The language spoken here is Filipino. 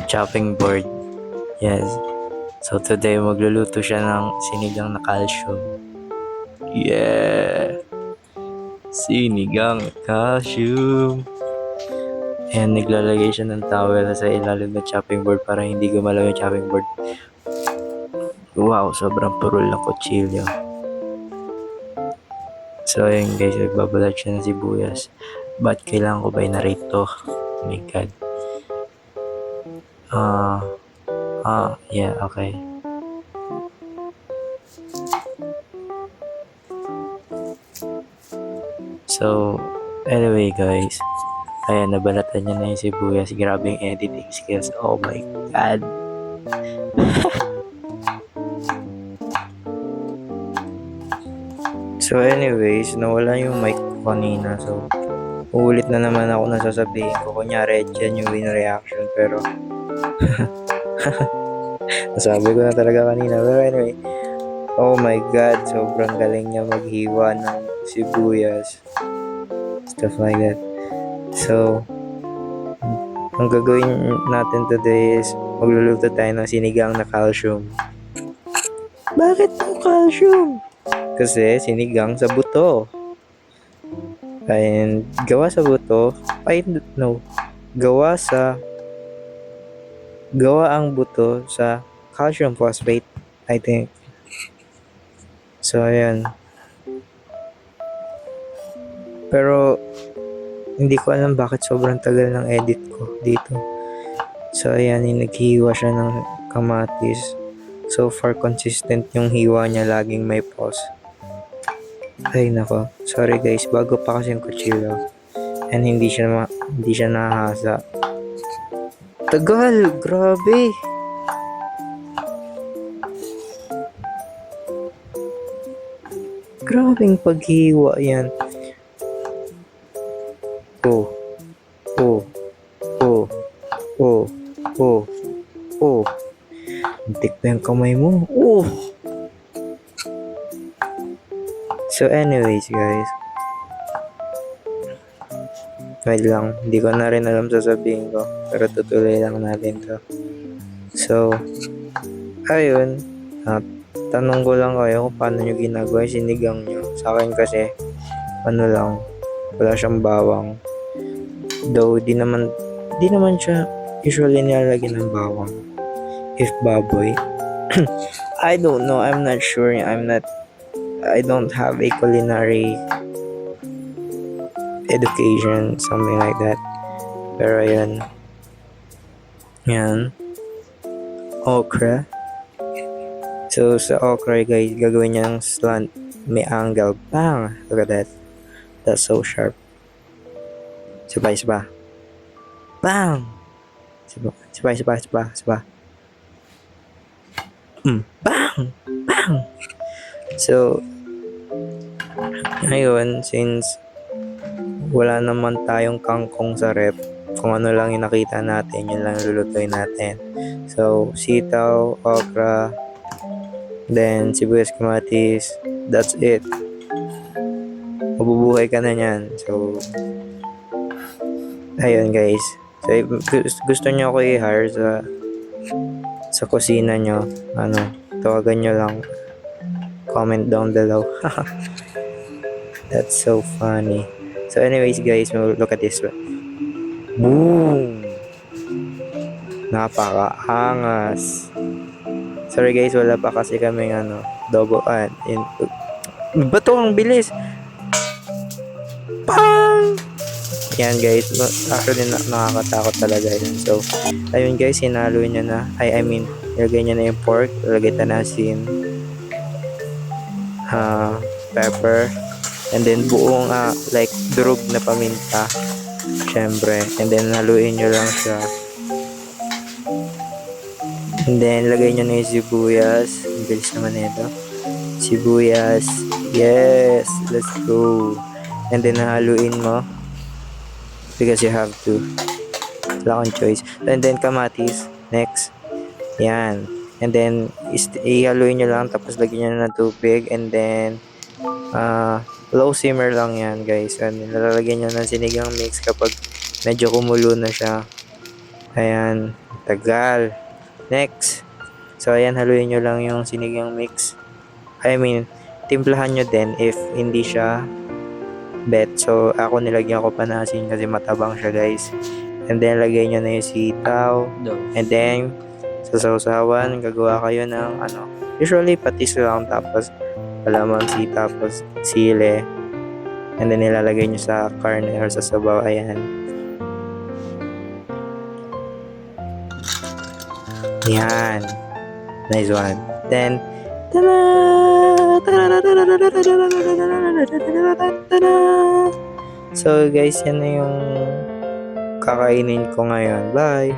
chopping board. Yes. So today magluluto siya ng sinigang na calcium. Yeah! Sinigang na calcium. Ayan, naglalagay siya ng towel sa ilalim ng chopping board para hindi gumalaw yung chopping board. Wow, sobrang purol ng kutsilyo. So ayun guys, nagbabalat siya ng sibuyas. Ba't kailangan ko ba i-narrate to? Oh my god. Yeah, okay. So, anyway guys, ayan, nabalatan niya na yung sibuyas. Grabe yung editing skills. Oh my god. So anyways, nawala yung mic ko kanina. So, uulit na naman ako na sasabihin ko. Kunyari, genuine reaction. Pero, nasabi ko na talaga kanina. Pero anyway, oh my god, sobrang galing niya maghiwa ng sibuyas. Stuff like that. So, ang gagawin natin today is magluluto tayo ng sinigang na calcium. Bakit po calcium? Kasi sinigang sa buto. And gawa sa buto, gawa ang buto sa calcium phosphate, I think. So, ayan. Pero, hindi ko alam bakit sobrang tagal ng edit ko dito. So, ayan, naghihiwa siya ng kamatis. So far, consistent yung hiwa niya, laging may pause. Ay, nako. Sorry guys, bago pa kasi yung kutsilyo. And hindi siya nahasa. Tagal! Grabe! Grabing paghiwa yan. Oh. Oh. Oh. Oh. Oh. Oh. Antik na yung kamay mo. Oh. So anyways guys. Wait lang. Hindi ko na rin alam sasabihin ko. Pero tutuloy lang natin to. So. Ayun. Tanong ko lang kayo kung paano nyo ginagawa yung sinigang nyo. Sa akin kasi. Ano lang. Wala siyang bawang. Though di naman siya usually nilalagyan ng bawang. If baboy. I don't know. I'm not sure. I don't have a culinary education, something like that. Pero ayan. Yan. Okra. So sa okra guys, gagawin niya ng slant. May angle. Bang! Look at that. That's so sharp. Sabay. Bang! Sabay. Bang! Bang! So, ngayon, since wala naman tayong kangkong sa rep, kung ano lang yung nakita natin, yun lang lulutuin natin. So, sitaw, okra, then sibuyas, kamatis, that's it. Mabubuhay ka na yan. So, ayun guys. So, gusto nyo ako i-hire sa kusina nyo, tawagan nyo lang. Comment down below. That's so funny. So anyways guys, look at this one. Boom! Napakaangas. Sorry guys, wala pa kasi kaming double bato ang bilis. Pang! Yan guys, actually nakakatakot talaga yan. So, ayun guys, hinalo niya na. Ilagay niya na yung pork, ilagay na asin, pepper, and then buong like durog na paminta, syempre, and then haluin nyo lang siya, and then lagay nyo na yung sibuyas. Ang bilis naman nito. Sibuyas, yes, let's go. And then haluin mo because you have to, wala kang choice. And then kamatis next, yan. And then, ihaluin nyo lang, tapos lagyan nyo ng tubig, and then, low simmer lang yan, guys. And nilalagyan nyo ng sinigang mix kapag medyo kumulo na siya. Ayan. Tagal. Next. So, ayan, haluin nyo lang yung sinigang mix. I mean, timplahan nyo din if hindi siya bet. So, ako nilagyan ko pa ng asin kasi matabang siya, guys. And then, lagay nyo na yung sitaw. And then, sa sausawan, gagawa kayo ng usually patis lang, tapos kalamansi, tapos sile. And then, nilalagay nyo sa karne or sa sabaw. Ayan. Yan. Nice one. Then, so guys, yan na yung kakainin ko ngayon. Bye!